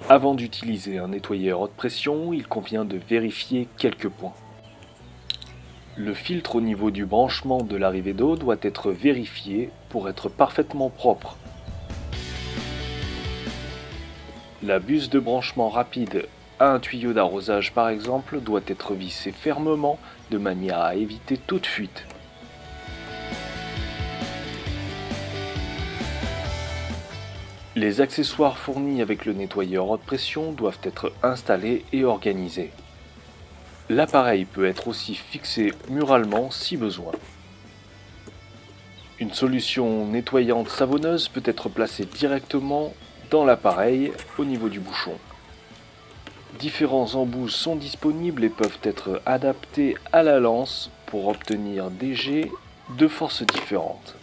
Avant d'utiliser un nettoyeur haute pression, il convient de vérifier quelques points. Le filtre au niveau du branchement de l'arrivée d'eau doit être vérifié pour être parfaitement propre. La buse de branchement rapide à un tuyau d'arrosage par exemple doit être vissée fermement de manière à éviter toute fuite. Les accessoires fournis avec le nettoyeur haute pression doivent être installés et organisés. L'appareil peut être aussi fixé muralement si besoin. Une solution nettoyante savonneuse peut être placée directement dans l'appareil au niveau du bouchon. Différents embouts sont disponibles et peuvent être adaptés à la lance pour obtenir des jets de forces différentes.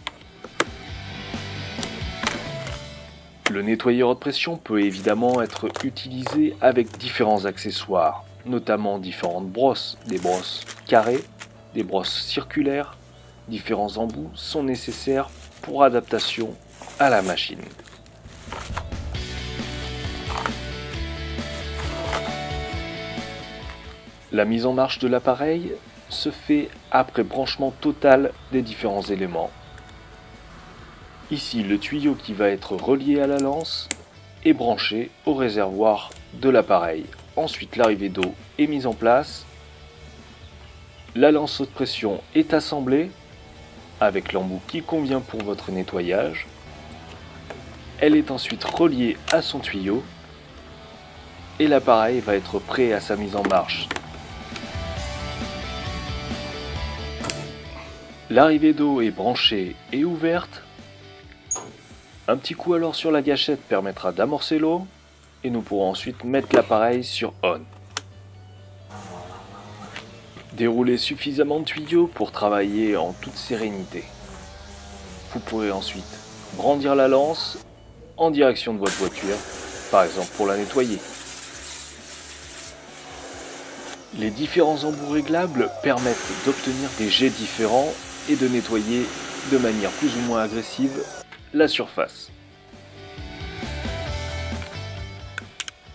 Le nettoyeur haute pression peut évidemment être utilisé avec différents accessoires, notamment différentes brosses, des brosses carrées, des brosses circulaires. Différents embouts sont nécessaires pour adaptation à la machine. La mise en marche de l'appareil se fait après branchement total des différents éléments. Ici, le tuyau qui va être relié à la lance est branché au réservoir de l'appareil. Ensuite, l'arrivée d'eau est mise en place. La lance haute pression est assemblée avec l'embout qui convient pour votre nettoyage. Elle est ensuite reliée à son tuyau et l'appareil va être prêt à sa mise en marche. L'arrivée d'eau est branchée et ouverte. Un petit coup alors sur la gâchette permettra d'amorcer l'eau et nous pourrons ensuite mettre l'appareil sur on. Déroulez suffisamment de tuyaux pour travailler en toute sérénité. Vous pourrez ensuite brandir la lance en direction de votre voiture, par exemple pour la nettoyer. Les différents embouts réglables permettent d'obtenir des jets différents et de nettoyer de manière plus ou moins agressive la surface.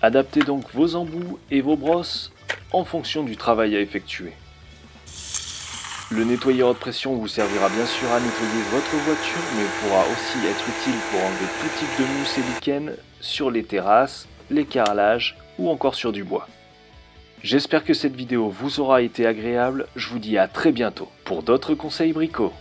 Adaptez donc vos embouts et vos brosses en fonction du travail à effectuer. Le nettoyeur haute pression vous servira bien sûr à nettoyer votre voiture, mais pourra aussi être utile pour enlever tout type de mousse et lichen sur les terrasses, les carrelages ou encore sur du bois. J'espère que cette vidéo vous aura été agréable, je vous dis à très bientôt pour d'autres conseils bricots.